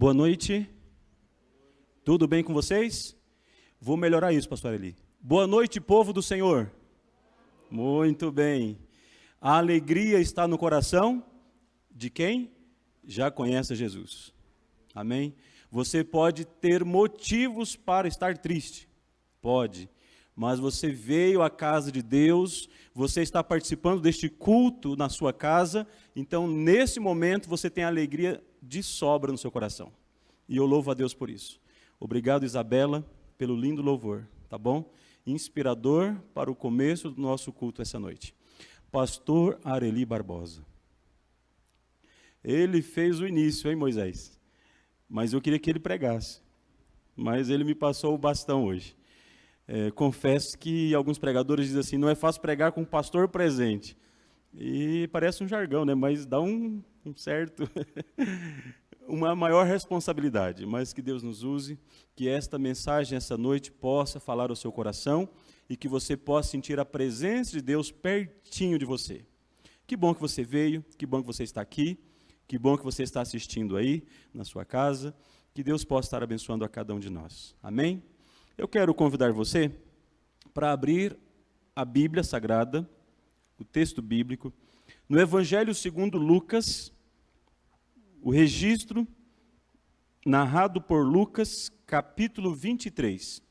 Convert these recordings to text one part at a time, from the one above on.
Boa noite. Tudo bem com vocês? Vou melhorar isso, pastor Eli. Boa noite, povo do Senhor. Muito bem. A alegria está no coração de quem já conhece Jesus. Amém? Você pode ter motivos para estar triste. Pode. Mas você veio à casa de Deus, você está participando deste culto na sua casa, então nesse momento você tem alegria de sobra no seu coração. E eu louvo a Deus por isso. Obrigado, Isabela, pelo lindo louvor, tá bom? Inspirador para o começo do nosso culto essa noite. Pastor Areli Barbosa. Ele fez o início, hein, Moisés? Mas eu queria que ele pregasse. Mas ele me passou o bastão hoje. Confesso que alguns pregadores dizem assim, não é fácil pregar com o pastor presente. E parece um jargão, né? Mas dá um certo, uma maior responsabilidade. Mas que Deus nos use, que esta mensagem, essa noite, possa falar ao seu coração e que você possa sentir a presença de Deus pertinho de você. Que bom que você veio, que bom que você está aqui, que bom que você está assistindo aí, na sua casa. Que Deus possa estar abençoando a cada um de nós. Amém? Eu quero convidar você para abrir a Bíblia Sagrada, o texto bíblico, no Evangelho segundo Lucas, o registro narrado por Lucas, capítulo 23.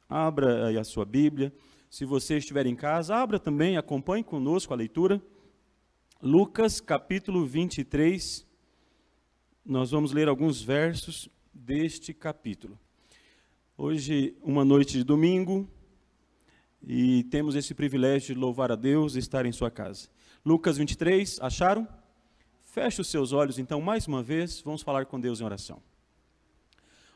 Abra aí a sua Bíblia. Se você estiver em casa, abra também, acompanhe conosco a leitura. Lucas, capítulo 23. Nós vamos ler alguns versos deste capítulo. Hoje, uma noite de domingo, e temos esse privilégio de louvar a Deus e estar em sua casa. Lucas 23, acharam? Feche os seus olhos, então, mais uma vez, vamos falar com Deus em oração.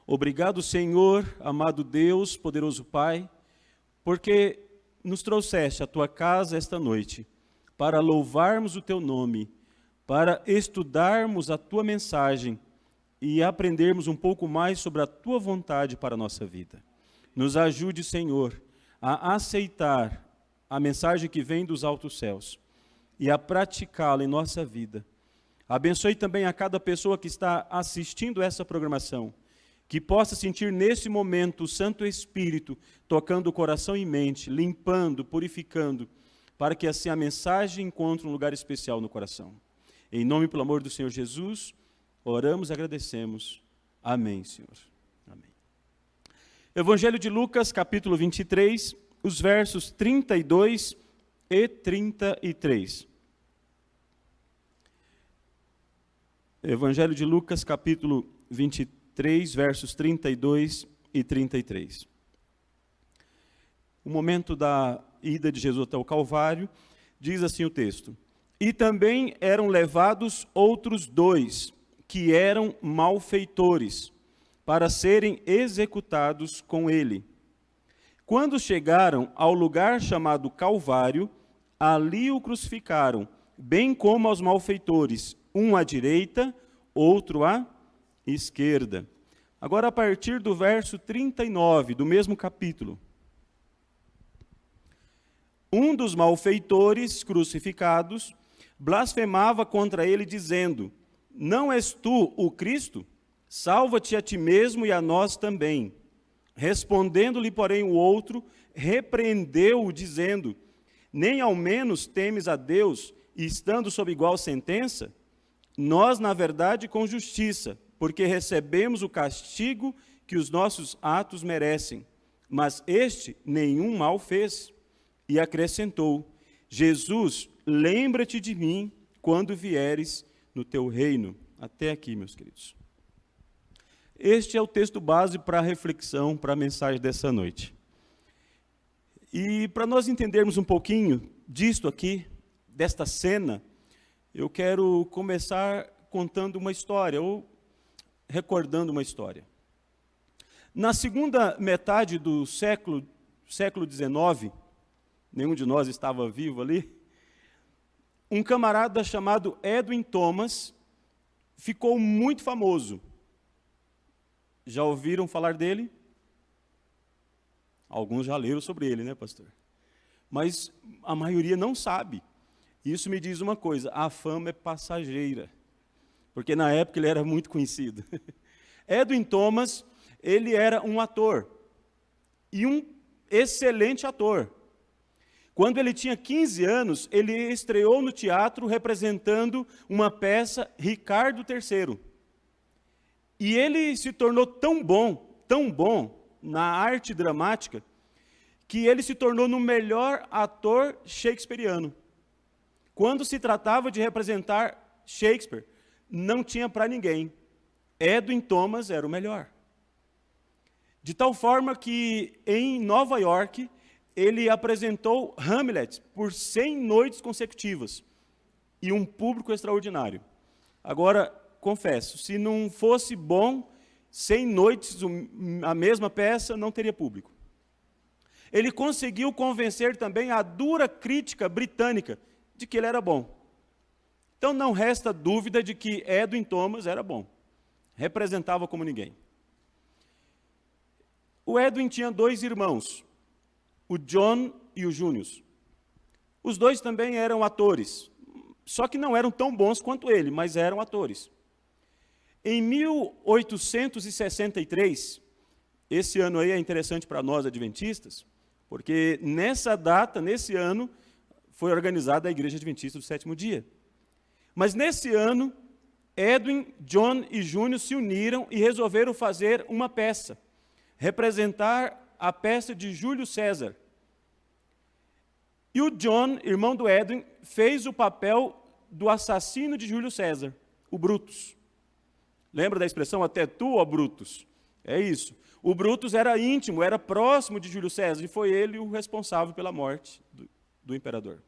Obrigado, Senhor, amado Deus, poderoso Pai, porque nos trouxeste à tua casa esta noite, para louvarmos o teu nome, para estudarmos a tua mensagem, e aprendermos um pouco mais sobre a tua vontade para a nossa vida. Nos ajude, Senhor, a aceitar a mensagem que vem dos altos céus e a praticá-la em nossa vida. Abençoe também a cada pessoa que está assistindo essa programação, que possa sentir nesse momento o Santo Espírito tocando o coração e mente, limpando, purificando, para que assim a mensagem encontre um lugar especial no coração. Em nome, pelo amor do Senhor Jesus, oramos e agradecemos. Amém, Senhor. Amém. Evangelho de Lucas, capítulo 23, os versos 32 e 33. Evangelho de Lucas, capítulo 23, versos 32 e 33. O momento da ida de Jesus até o Calvário, diz assim o texto: E também eram levados outros dois, que eram malfeitores, para serem executados com ele. Quando chegaram ao lugar chamado Calvário, ali o crucificaram, bem como aos malfeitores, um à direita, outro à esquerda. Agora, a partir do verso 39, do mesmo capítulo. Um dos malfeitores crucificados blasfemava contra ele, dizendo: Não és tu o Cristo? Salva-te a ti mesmo e a nós também. Respondendo-lhe, porém, o outro, repreendeu-o, dizendo: Nem ao menos temes a Deus, estando sob igual sentença? Nós, na verdade, com justiça, porque recebemos o castigo que os nossos atos merecem. Mas este nenhum mal fez. E acrescentou: Jesus, lembra-te de mim quando vieres no teu reino. Até aqui, meus queridos. Este é o texto base para a reflexão, para a mensagem dessa noite. E para nós entendermos um pouquinho disto aqui, desta cena, eu quero começar contando uma história, ou recordando uma história. Na segunda metade do século XIX, nenhum de nós estava vivo ali, um camarada chamado Edwin Thomas ficou muito famoso. Já ouviram falar dele? Alguns já leram sobre ele, né, pastor? Mas a maioria não sabe. Isso me diz uma coisa: a fama é passageira. porque na época ele era muito conhecido. Edwin Thomas, ele era um ator, e um excelente ator. Quando ele tinha 15 anos, ele estreou no teatro representando uma peça Ricardo III. E ele se tornou tão bom na arte dramática, que ele se tornou no melhor ator shakespeariano. Quando se tratava de representar Shakespeare, não tinha para ninguém. Edwin Thomas era o melhor. De tal forma que, em Nova York, ele apresentou Hamlet por 100 noites consecutivas, e um público extraordinário. Agora, confesso, se não fosse bom, 100 noites, a mesma peça, não teria público. Ele conseguiu convencer também a dura crítica britânica de que ele era bom. Então não resta dúvida de que Edwin Thomas era bom. Representava como ninguém. O Edwin tinha 2 irmãos, o John e o Júnior. Os 2 também eram atores, só que não eram tão bons quanto ele, mas eram atores. Em 1863, esse ano aí é interessante para nós adventistas, porque nessa data, nesse ano, foi organizada a Igreja Adventista do Sétimo Dia. Mas nesse ano, Edwin, John e Júnior se uniram e resolveram fazer uma peça, representar a peça de Júlio César. E o John, irmão do Edwin, fez o papel do assassino de Júlio César, o Brutus. Lembra da expressão, até tu, ó Brutus? É isso. O Brutus era íntimo, era próximo de Júlio César, e foi ele o responsável pela morte do imperador.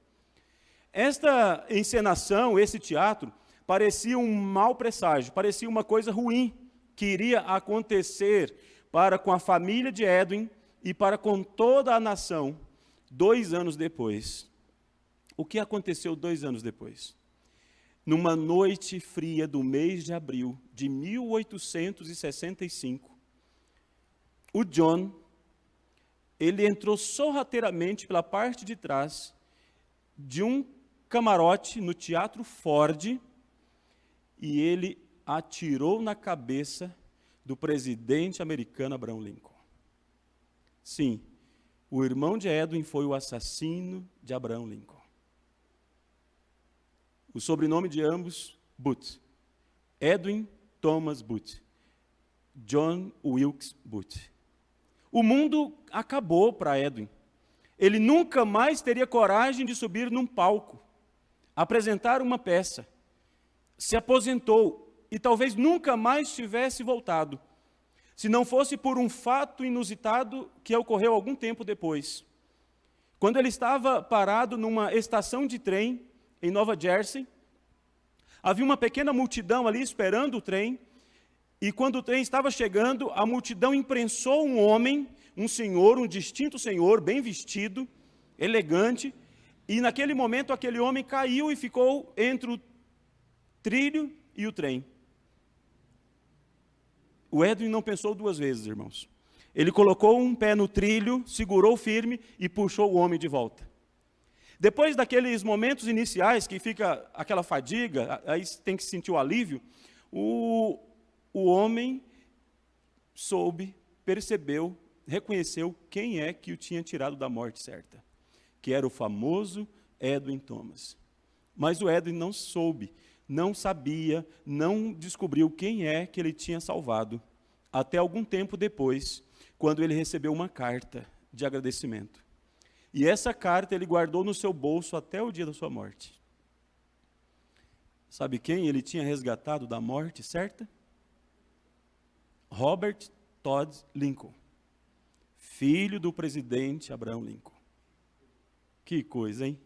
Esta encenação, esse teatro, parecia um mau presságio, parecia uma coisa ruim que iria acontecer para com a família de Edwin e para com toda a nação 2 anos depois. O que aconteceu 2 anos depois? Numa noite fria do mês de abril de 1865, o John, ele entrou sorrateiramente pela parte de trás de um camarote no Teatro Ford e ele atirou na cabeça do presidente americano Abraham Lincoln. Sim, o irmão de Edwin foi o assassino de Abraham Lincoln. O sobrenome de ambos, Booth. Edwin Thomas Booth. John Wilkes Booth. O mundo acabou para Edwin. Ele nunca mais teria coragem de subir num palco, apresentar uma peça. Se aposentou e talvez nunca mais tivesse voltado, se não fosse por um fato inusitado que ocorreu algum tempo depois. Quando ele estava parado numa estação de trem em Nova Jersey, havia uma pequena multidão ali esperando o trem, e quando o trem estava chegando, a multidão imprensou um homem, um senhor, um distinto senhor, bem vestido, elegante, e naquele momento aquele homem caiu e ficou entre o trilho e o trem. O Edwin não pensou 2 vezes, irmãos. Ele colocou um pé no trilho, segurou firme e puxou o homem de volta. Depois daqueles momentos iniciais, que fica aquela fadiga, aí tem que sentir o alívio, o homem soube, percebeu, reconheceu quem é que o tinha tirado da morte certa, que era o famoso Edwin Thomas. Mas o Edwin não soube, não sabia, não descobriu quem é que ele tinha salvado, até algum tempo depois, quando ele recebeu uma carta de agradecimento. E essa carta ele guardou no seu bolso até o dia da sua morte. Sabe quem ele tinha resgatado da morte certa? Robert Todd Lincoln, filho do presidente Abraham Lincoln. Que coisa, hein?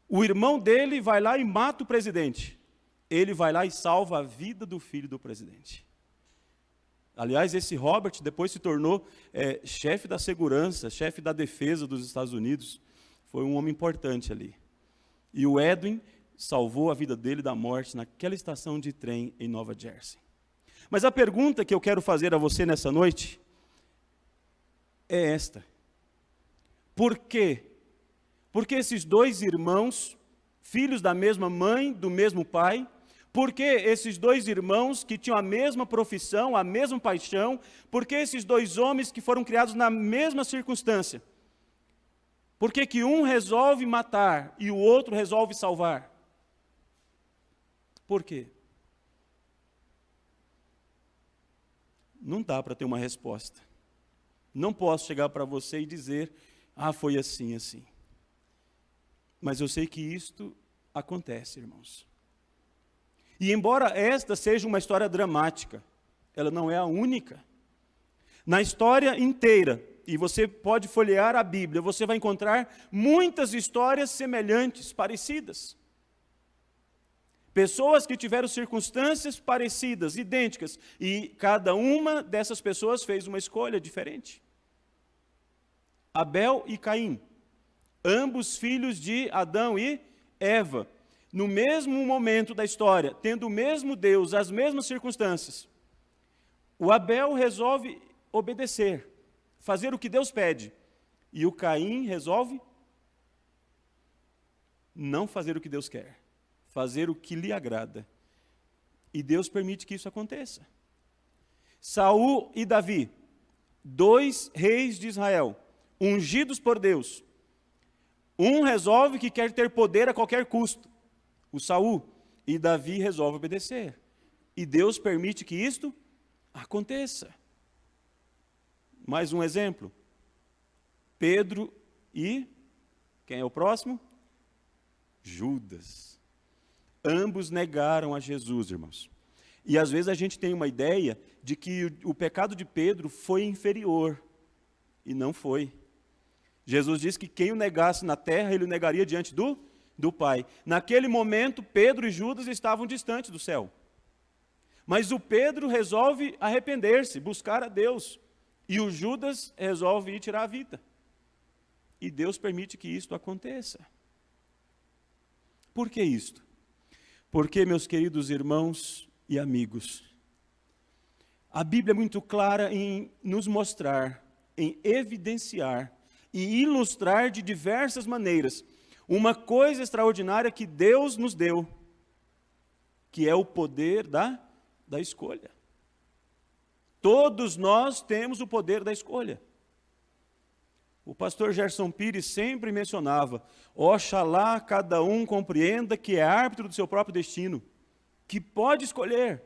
O irmão dele vai lá e mata o presidente. Ele vai lá e salva a vida do filho do presidente. Aliás, esse Robert depois se tornou chefe da segurança, chefe da defesa dos Estados Unidos. Foi um homem importante ali. E o Edwin salvou a vida dele da morte naquela estação de trem em Nova Jersey. Mas a pergunta que eu quero fazer a você nessa noite é esta. Por quê? Porque esses 2 irmãos filhos da mesma mãe, do mesmo pai? Por que esses dois irmãos que tinham a mesma profissão, a mesma paixão? Por que esses dois homens que foram criados na mesma circunstância? Por que que um resolve matar e o outro resolve salvar? Por quê? Não dá para ter uma resposta. Não posso chegar para você e dizer, foi assim, assim. Mas eu sei que isto acontece, irmãos. E embora esta seja uma história dramática, ela não é a única. Na história inteira, e você pode folhear a Bíblia, você vai encontrar muitas histórias semelhantes, parecidas. Pessoas que tiveram circunstâncias parecidas, idênticas, e cada uma dessas pessoas fez uma escolha diferente. Abel e Caim, ambos filhos de Adão e Eva, no mesmo momento da história, tendo o mesmo Deus, as mesmas circunstâncias. O Abel resolve obedecer, fazer o que Deus pede, e o Caim resolve não fazer o que Deus quer, fazer o que lhe agrada. E Deus permite que isso aconteça. Saul e Davi, dois reis de Israel, ungidos por Deus. Um resolve que quer ter poder a qualquer custo, o Saul, e Davi resolve obedecer. E Deus permite que isto aconteça. Mais um exemplo. Pedro e, quem é o próximo? Judas. Ambos negaram a Jesus, irmãos. E às vezes a gente tem uma ideia de que o pecado de Pedro foi inferior. E não foi. Jesus disse que quem o negasse na terra, ele o negaria diante do Pai. Naquele momento, Pedro e Judas estavam distantes do céu. Mas o Pedro resolve arrepender-se, buscar a Deus. E o Judas resolve ir tirar a vida. E Deus permite que isto aconteça. Por que isto? Porque, meus queridos irmãos e amigos, a Bíblia é muito clara em nos mostrar, em evidenciar e ilustrar de diversas maneiras uma coisa extraordinária que Deus nos deu, que é o poder da escolha. Todos nós temos o poder da escolha. O pastor Gerson Pires sempre mencionava, oxalá cada um compreenda que é árbitro do seu próprio destino, que pode escolher.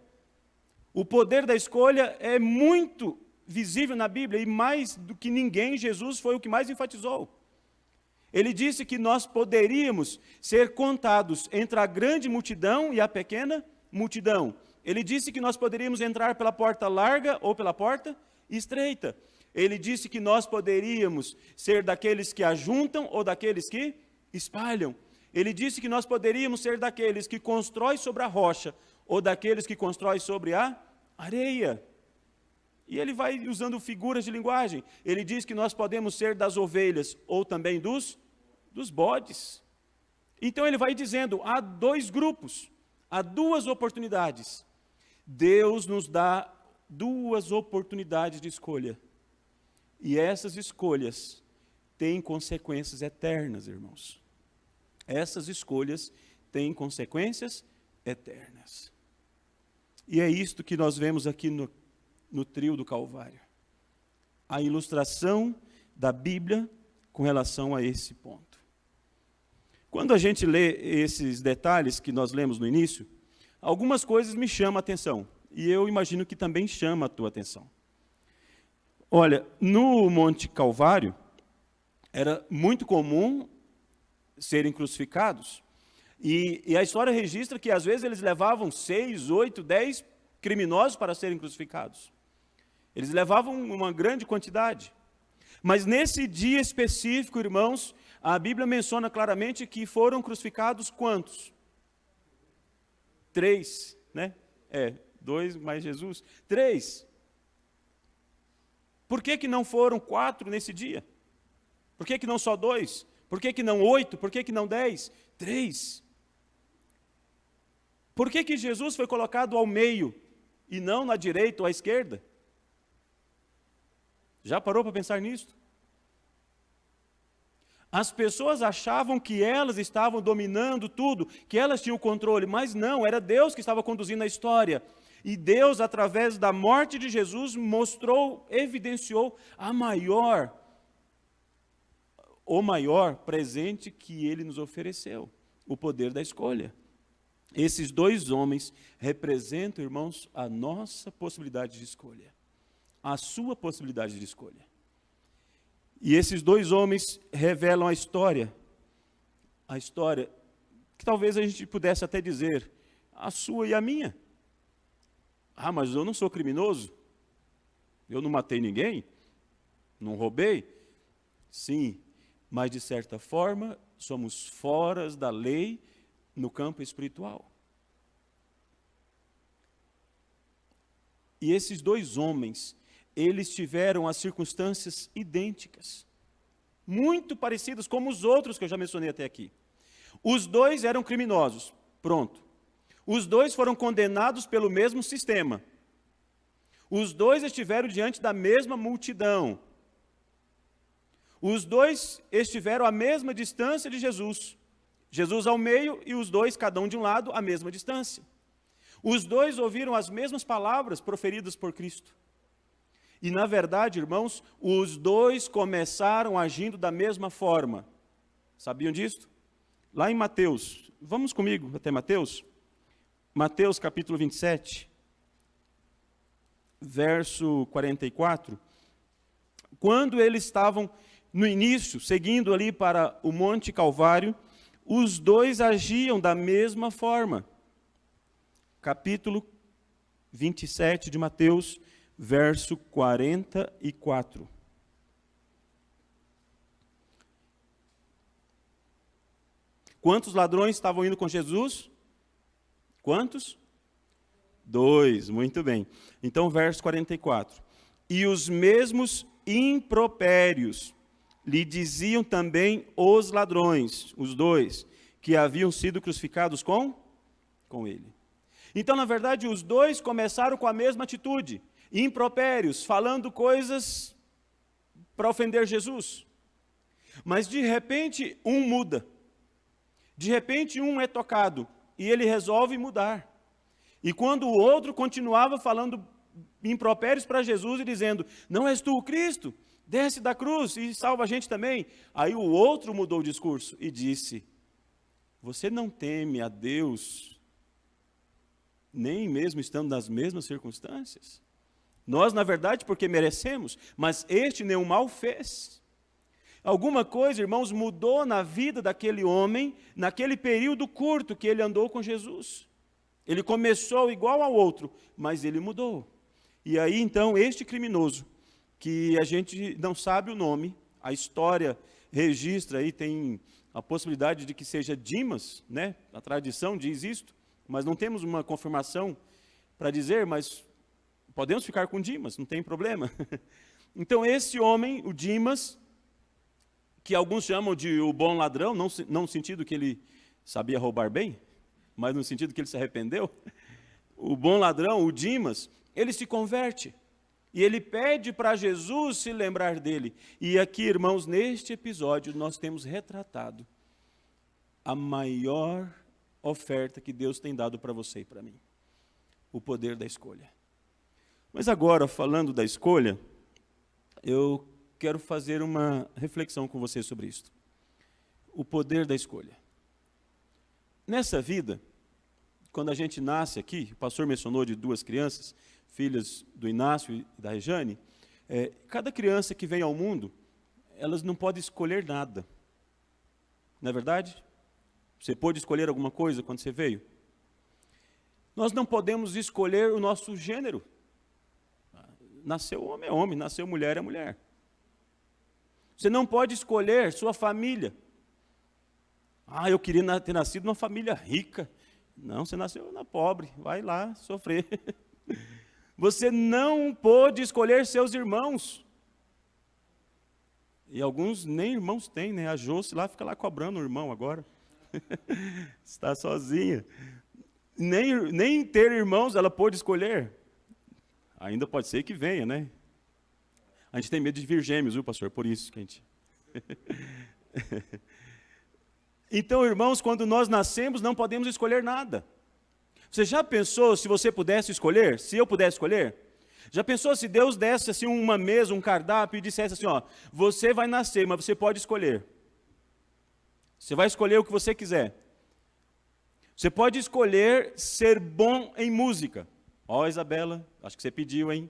O poder da escolha é muito visível na Bíblia, e mais do que ninguém, Jesus foi o que mais enfatizou. Ele disse que nós poderíamos ser contados entre a grande multidão e a pequena multidão. Ele disse que nós poderíamos entrar pela porta larga ou pela porta estreita. Ele disse que nós poderíamos ser daqueles que ajuntam ou daqueles que espalham. Ele disse que nós poderíamos ser daqueles que constroem sobre a rocha ou daqueles que constroem sobre a areia. E ele vai usando figuras de linguagem. Ele diz que nós podemos ser das ovelhas ou também dos bodes. Então ele vai dizendo, há dois grupos, há duas oportunidades. Deus nos dá duas oportunidades de escolha. E essas escolhas têm consequências eternas, irmãos. Essas escolhas têm consequências eternas. E é isto que nós vemos aqui no trio do Calvário. A ilustração da Bíblia com relação a esse ponto. Quando a gente lê esses detalhes que nós lemos no início, algumas coisas me chamam a atenção. E eu imagino que também chama a tua atenção. Olha, no Monte Calvário, era muito comum serem crucificados. E a história registra que às vezes eles levavam 6, 8, 10 criminosos para serem crucificados. Eles levavam uma grande quantidade. Mas nesse dia específico, irmãos, a Bíblia menciona claramente que foram crucificados quantos? 3, né? 2 mais Jesus. 3. Por que não foram 4 nesse dia? Por que não só 2? Por que não 8? Por que não 10? 3. Por que Jesus foi colocado ao meio e não na direita ou à esquerda? Já parou para pensar nisso? As pessoas achavam que elas estavam dominando tudo, que elas tinham o controle, mas não, era Deus que estava conduzindo a história. E Deus, através da morte de Jesus, mostrou, evidenciou o maior presente que Ele nos ofereceu, o poder da escolha. Esses dois homens representam, irmãos, a nossa possibilidade de escolha, a sua possibilidade de escolha. E esses dois homens revelam a história que talvez a gente pudesse até dizer, a sua e a minha. Ah, mas eu não sou criminoso? Eu não matei ninguém? Não roubei? Sim, mas de certa forma somos fora da lei no campo espiritual. E esses dois homens, eles tiveram as circunstâncias idênticas, muito parecidas como os outros que eu já mencionei até aqui. Os dois eram criminosos, pronto. Os dois foram condenados pelo mesmo sistema. Os dois estiveram diante da mesma multidão. Os dois estiveram à mesma distância de Jesus. Jesus ao meio e os dois, cada um de um lado, à mesma distância. Os dois ouviram as mesmas palavras proferidas por Cristo. E, na verdade, irmãos, os dois começaram agindo da mesma forma. Sabiam disso? Lá em Mateus, vamos comigo até Mateus? Mateus capítulo 27, verso 44. Quando eles estavam no início, seguindo ali para o Monte Calvário, os dois agiam da mesma forma. Capítulo 27 de Mateus, verso 44. Quantos ladrões estavam indo com Jesus? Quantos? 2, muito bem. Então, verso 44. E os mesmos impropérios lhe diziam também os ladrões, os dois, que haviam sido crucificados com ele. Então, na verdade, os dois começaram com a mesma atitude, impropérios, falando coisas para ofender Jesus. Mas, de repente, um muda. De repente, um é tocado e ele resolve mudar. E quando o outro continuava falando impropérios para Jesus e dizendo, não és tu o Cristo? Desce da cruz e salva a gente também. Aí o outro mudou o discurso e disse, você não teme a Deus, nem mesmo estando nas mesmas circunstâncias? Nós, na verdade, porque merecemos, mas este nenhum mal fez. Alguma coisa, irmãos, mudou na vida daquele homem, naquele período curto que ele andou com Jesus. Ele começou igual ao outro, mas ele mudou. E aí, então, este criminoso, que a gente não sabe o nome, a história registra aí, tem a possibilidade de que seja Dimas, né? A tradição diz isto, mas não temos uma confirmação para dizer, mas podemos ficar com Dimas, não tem problema. Então, esse homem, o Dimas, que alguns chamam de o bom ladrão, não no sentido que ele sabia roubar bem, mas no sentido que ele se arrependeu, o bom ladrão, o Dimas, ele se converte. E ele pede para Jesus se lembrar dele. E aqui, irmãos, neste episódio, nós temos retratado a maior oferta que Deus tem dado para você e para mim. O poder da escolha. Mas agora, falando da escolha, eu quero fazer uma reflexão com você sobre isto. O poder da escolha. Nessa vida, quando a gente nasce aqui, o pastor mencionou de 2 crianças, filhas do Inácio e da Rejane, cada criança que vem ao mundo, elas não podem escolher nada. Não é verdade? Você pôde escolher alguma coisa quando você veio? Nós não podemos escolher o nosso gênero. Nasceu homem é homem, nasceu mulher é mulher. Você não pode escolher sua família. Ah, eu queria ter nascido numa família rica. Não, você nasceu na pobre, vai lá sofrer. Você não pôde escolher seus irmãos. E alguns nem irmãos têm, né? A Josi lá fica lá cobrando o irmão agora. Está sozinha. Nem ter irmãos ela pôde escolher. Ainda pode ser que venha, né? A gente tem medo de vir gêmeos, viu, pastor? Por isso que a gente... Então, irmãos, quando nós nascemos, não podemos escolher nada. Você já pensou se você pudesse escolher? Se eu pudesse escolher? Já pensou se Deus desse assim uma mesa, um cardápio e dissesse assim, ó, você vai nascer, mas você pode escolher. Você vai escolher o que você quiser. Você pode escolher ser bom em música. Ó, Isabela, acho que você pediu, hein?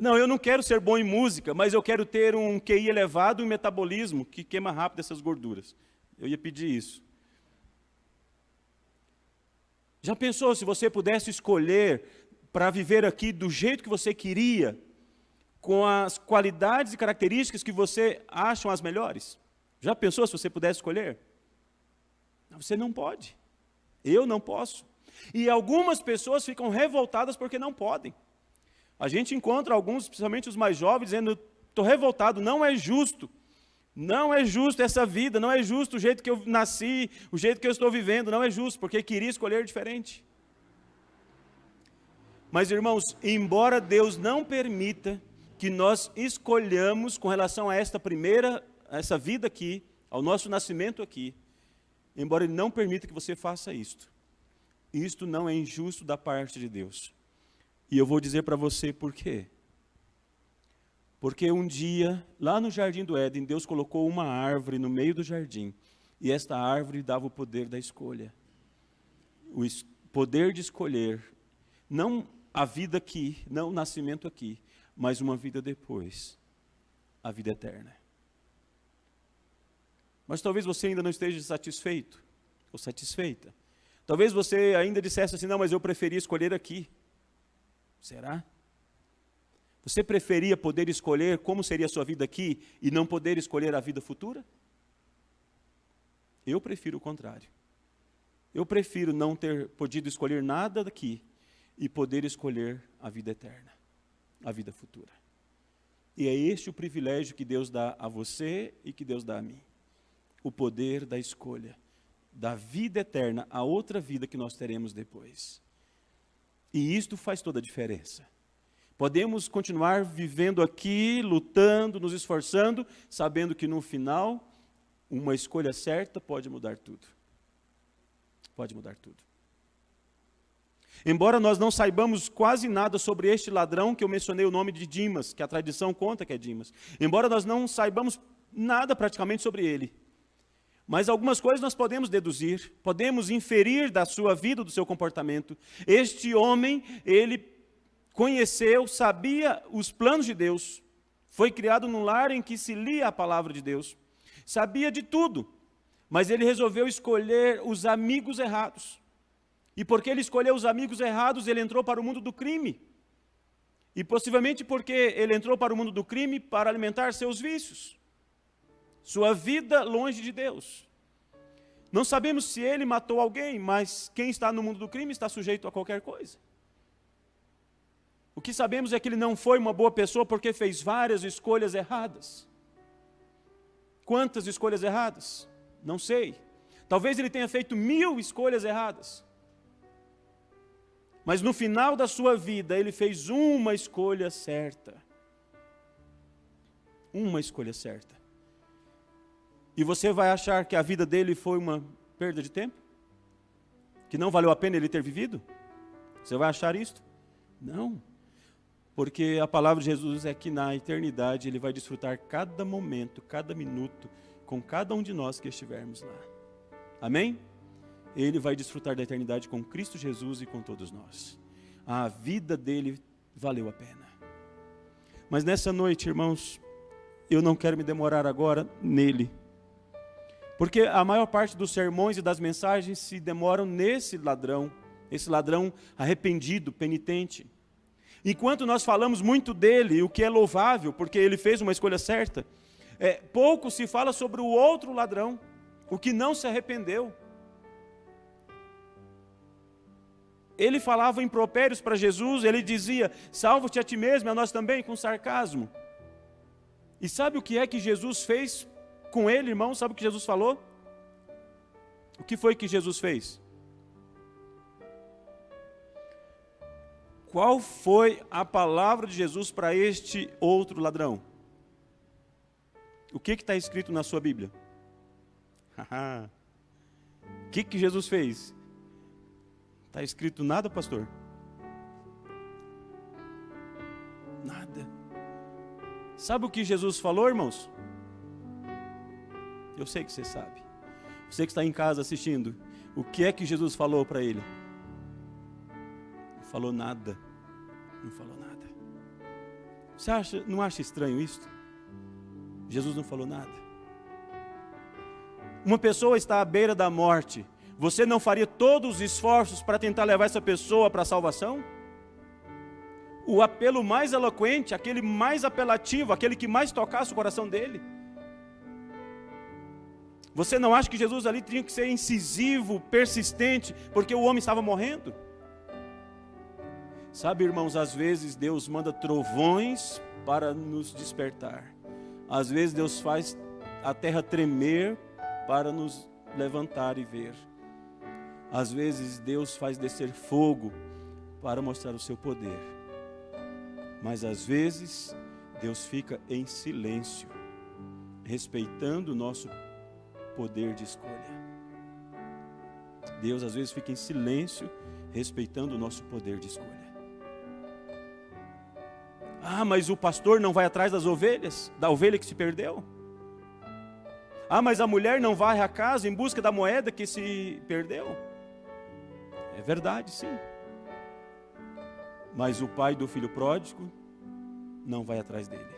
Não, eu não quero ser bom em música, mas eu quero ter um QI elevado e um metabolismo que queima rápido essas gorduras. Eu ia pedir isso. Já pensou se você pudesse escolher para viver aqui do jeito que você queria, com as qualidades e características que você acham as melhores? Já pensou se você pudesse escolher? Você não pode. Eu não posso. E algumas pessoas ficam revoltadas porque não podem. A gente encontra alguns, principalmente os mais jovens, dizendo, estou revoltado, não é justo. Não é justo essa vida, não é justo o jeito que eu nasci, o jeito que eu estou vivendo, não é justo, porque queria escolher diferente. Mas, irmãos, embora Deus não permita que nós escolhamos com relação a essa vida aqui, ao nosso nascimento aqui, embora Ele não permita que você faça isto não é injusto da parte de Deus. E eu vou dizer para você por quê. Porque um dia, lá no Jardim do Éden, Deus colocou uma árvore no meio do jardim, e esta árvore dava o poder da escolha. O poder de escolher, não a vida aqui, não o nascimento aqui, mas uma vida depois, a vida eterna. Mas talvez você ainda não esteja satisfeito, ou satisfeita. Talvez você ainda dissesse assim, não, mas eu preferia escolher aqui. Será? Você preferia poder escolher como seria a sua vida aqui e não poder escolher a vida futura? Eu prefiro o contrário. Eu prefiro não ter podido escolher nada daqui e poder escolher a vida eterna, a vida futura. E é este o privilégio que Deus dá a você e que Deus dá a mim. O poder da escolha, da vida eterna, a outra vida que nós teremos depois. E isto faz toda a diferença. Podemos continuar vivendo aqui, lutando, nos esforçando, sabendo que no final, uma escolha certa pode mudar tudo. Pode mudar tudo. Embora nós não saibamos quase nada sobre este ladrão, que eu mencionei o nome de Dimas, que a tradição conta que é Dimas. Embora nós não saibamos nada praticamente sobre ele. Mas algumas coisas nós podemos deduzir, podemos inferir da sua vida, do seu comportamento. Este homem, ele conheceu, sabia os planos de Deus, foi criado num lar em que se lia a palavra de Deus, sabia de tudo, mas ele resolveu escolher os amigos errados. E porque ele escolheu os amigos errados, ele entrou para o mundo do crime. E possivelmente porque ele entrou para o mundo do crime para alimentar seus vícios. Sua vida longe de Deus. Não sabemos se ele matou alguém, mas quem está no mundo do crime está sujeito a qualquer coisa. O que sabemos é que ele não foi uma boa pessoa porque fez várias escolhas erradas. Quantas escolhas erradas? Não sei. Talvez ele tenha feito 1000 escolhas erradas. Mas no final da sua vida, ele fez uma escolha certa. Uma escolha certa. E você vai achar que a vida dele foi uma perda de tempo? Que não valeu a pena ele ter vivido? Você vai achar isto? Não. Porque a palavra de Jesus é que na eternidade ele vai desfrutar cada momento, cada minuto, com cada um de nós que estivermos lá. Amém? Ele vai desfrutar da eternidade com Cristo Jesus e com todos nós. A vida dele valeu a pena. Mas nessa noite, irmãos, eu não quero me demorar agora nele. Porque a maior parte dos sermões e das mensagens se demoram nesse ladrão, esse ladrão arrependido, penitente. Enquanto nós falamos muito dele, o que é louvável, porque ele fez uma escolha certa, pouco se fala sobre o outro ladrão, o que não se arrependeu. Ele falava impropérios para Jesus, ele dizia, salva-te a ti mesmo, e a nós também, com sarcasmo. E sabe o que é que Jesus fez com ele, irmão? Sabe o que Jesus falou? O que foi que Jesus fez? Qual foi a palavra de Jesus para este outro ladrão? O que está escrito na sua Bíblia? O que Jesus fez? Está escrito nada, pastor? Nada. Sabe o que Jesus falou, irmãos? Eu sei que você sabe. Você que está em casa assistindo, o que é que Jesus falou para ele? Não falou nada. Não falou nada. Você não acha estranho isso? Jesus não falou nada. Uma pessoa está à beira da morte. Você não faria todos os esforços para tentar levar essa pessoa para a salvação? O apelo mais eloquente, aquele mais apelativo, aquele que mais tocasse o coração dele. Você não acha que Jesus ali tinha que ser incisivo, persistente, porque o homem estava morrendo? Sabe, irmãos, às vezes Deus manda trovões para nos despertar. Às vezes Deus faz a terra tremer para nos levantar e ver. Às vezes Deus faz descer fogo para mostrar o seu poder. Mas às vezes Deus fica em silêncio, respeitando o nosso poder de escolha. Deus às vezes fica em silêncio, respeitando o nosso poder de escolha. Ah, mas o pastor não vai atrás das ovelhas, da ovelha que se perdeu? Ah, mas a mulher não vai à casa em busca da moeda que se perdeu? É verdade, sim. Mas o pai do filho pródigo não vai atrás dele.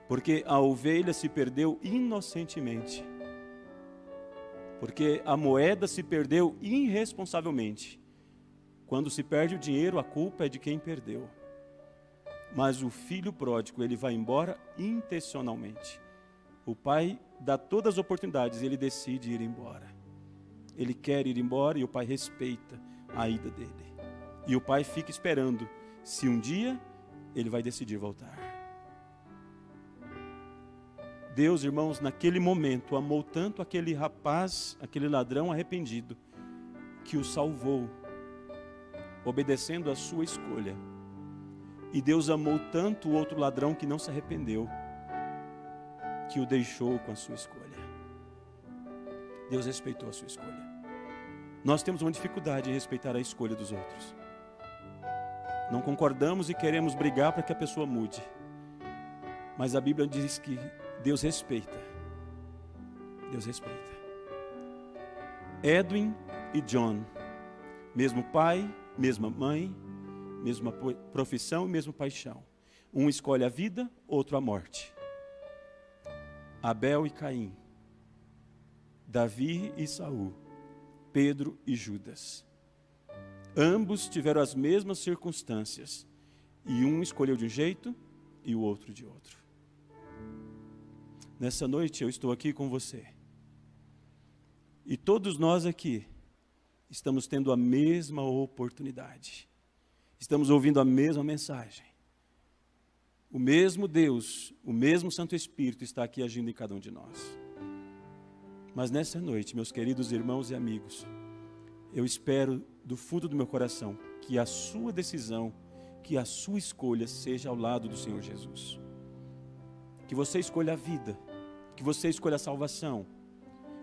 Porque a ovelha se perdeu inocentemente. Porque a moeda se perdeu irresponsavelmente. Quando se perde o dinheiro, a culpa é de quem perdeu. Mas o filho pródigo, ele vai embora intencionalmente. O pai dá todas as oportunidades e ele decide ir embora. Ele quer ir embora e o pai respeita a ida dele. E o pai fica esperando se um dia ele vai decidir voltar. Deus, irmãos, naquele momento amou tanto aquele rapaz, aquele ladrão arrependido, que o salvou, obedecendo a sua escolha. E Deus amou tanto o outro ladrão que não se arrependeu, que o deixou com a sua escolha. Deus respeitou a sua escolha. Nós temos uma dificuldade em respeitar a escolha dos outros. Não concordamos e queremos brigar para que a pessoa mude. Mas a Bíblia diz que Deus respeita. Deus respeita. Edwin e John, mesmo pai, mesma mãe, mesma profissão e mesma paixão. Um escolhe a vida, outro a morte. Abel e Caim, Davi e Saul, Pedro e Judas. Ambos tiveram as mesmas circunstâncias, e um escolheu de um jeito e o outro de outro. Nessa noite eu estou aqui com você, e todos nós aqui estamos tendo a mesma oportunidade, estamos ouvindo a mesma mensagem. O mesmo Deus, o mesmo Santo Espírito está aqui agindo em cada um de nós. Mas nessa noite, meus queridos irmãos e amigos, eu espero do fundo do meu coração que a sua decisão, que a sua escolha seja ao lado do Senhor Jesus. Que você escolha a vida, que você escolha a salvação,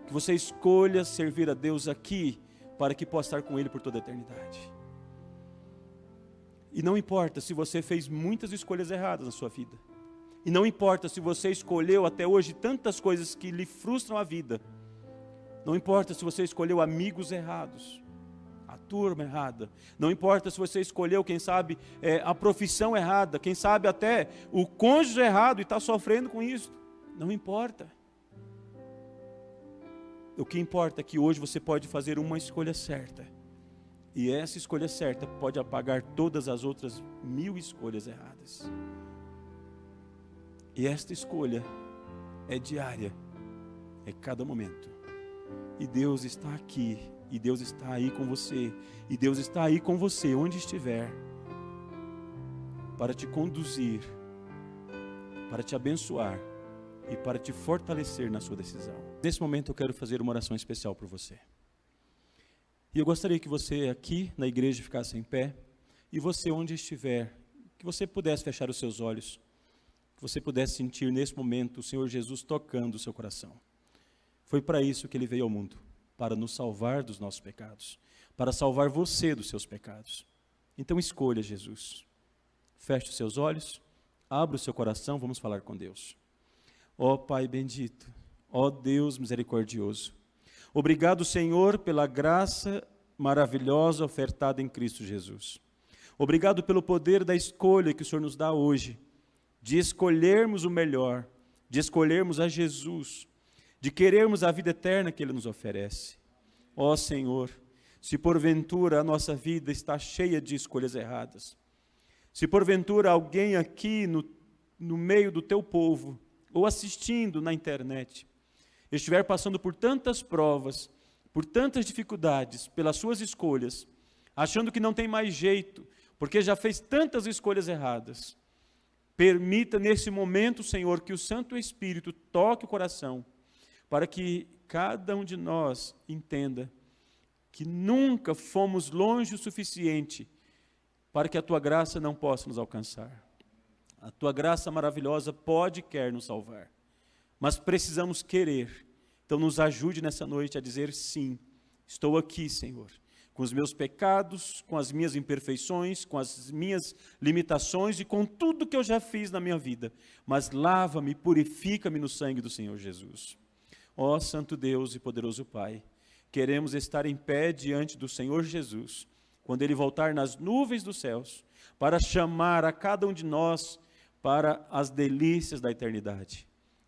que você escolha servir a Deus aqui para que possa estar com Ele por toda a eternidade. E não importa se você fez muitas escolhas erradas na sua vida. E não importa se você escolheu até hoje tantas coisas que lhe frustram a vida. Não importa se você escolheu amigos errados, a turma errada. Não importa se você escolheu, quem sabe, a profissão errada. Quem sabe até o cônjuge errado e está sofrendo com isso. Não importa. O que importa é que hoje você pode fazer uma escolha certa. E essa escolha certa pode apagar todas as outras 1000 escolhas erradas. E esta escolha é diária, é cada momento. E Deus está aqui, e Deus está aí com você, e Deus está aí com você onde estiver, para te conduzir, para te abençoar e para te fortalecer na sua decisão. Nesse momento eu quero fazer uma oração especial por você. E eu gostaria que você aqui na igreja ficasse em pé, e você onde estiver, que você pudesse fechar os seus olhos, que que você pudesse sentir nesse momento o Senhor Jesus tocando o seu coração. Foi para isso que Ele veio ao mundo, para nos salvar dos nossos pecados, para salvar você dos seus pecados. Então escolha Jesus. Feche os seus olhos, abra o seu coração, vamos falar com Deus. Ó Pai bendito, ó Deus misericordioso, obrigado, Senhor, pela graça maravilhosa ofertada em Cristo Jesus. Obrigado pelo poder da escolha que o Senhor nos dá hoje, de escolhermos o melhor, de escolhermos a Jesus, de querermos a vida eterna que Ele nos oferece. Ó Senhor, se porventura a nossa vida está cheia de escolhas erradas, se porventura alguém aqui no meio do teu povo, ou assistindo na internet, estiver passando por tantas provas, por tantas dificuldades, pelas suas escolhas, achando que não tem mais jeito, porque já fez tantas escolhas erradas, permita nesse momento, Senhor, que o Santo Espírito toque o coração, para que cada um de nós entenda que nunca fomos longe o suficiente para que a Tua graça não possa nos alcançar. A Tua graça maravilhosa pode e quer nos salvar, mas precisamos querer. Então nos ajude nessa noite a dizer sim, estou aqui, Senhor, com os meus pecados, com as minhas imperfeições, com as minhas limitações e com tudo que eu já fiz na minha vida, mas lava-me, purifica-me no sangue do Senhor Jesus. Ó Santo Deus e poderoso Pai, queremos estar em pé diante do Senhor Jesus, quando Ele voltar nas nuvens dos céus, para chamar a cada um de nós para as delícias da eternidade.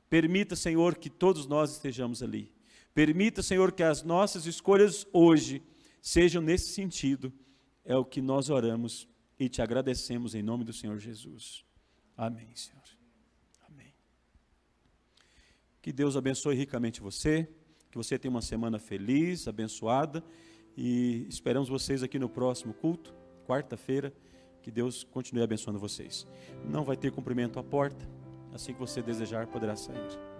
Permita, Senhor, que todos nós estejamos ali. Permita, Senhor, que as nossas escolhas hoje sejam nesse sentido. É o que nós oramos e te agradecemos em nome do Senhor Jesus. Amém, Senhor. Amém. Que Deus abençoe ricamente você, que você tenha uma semana feliz, abençoada, e esperamos vocês aqui no próximo culto, quarta-feira. Que Deus continue abençoando vocês. Não vai ter cumprimento à porta, assim que você desejar poderá sair.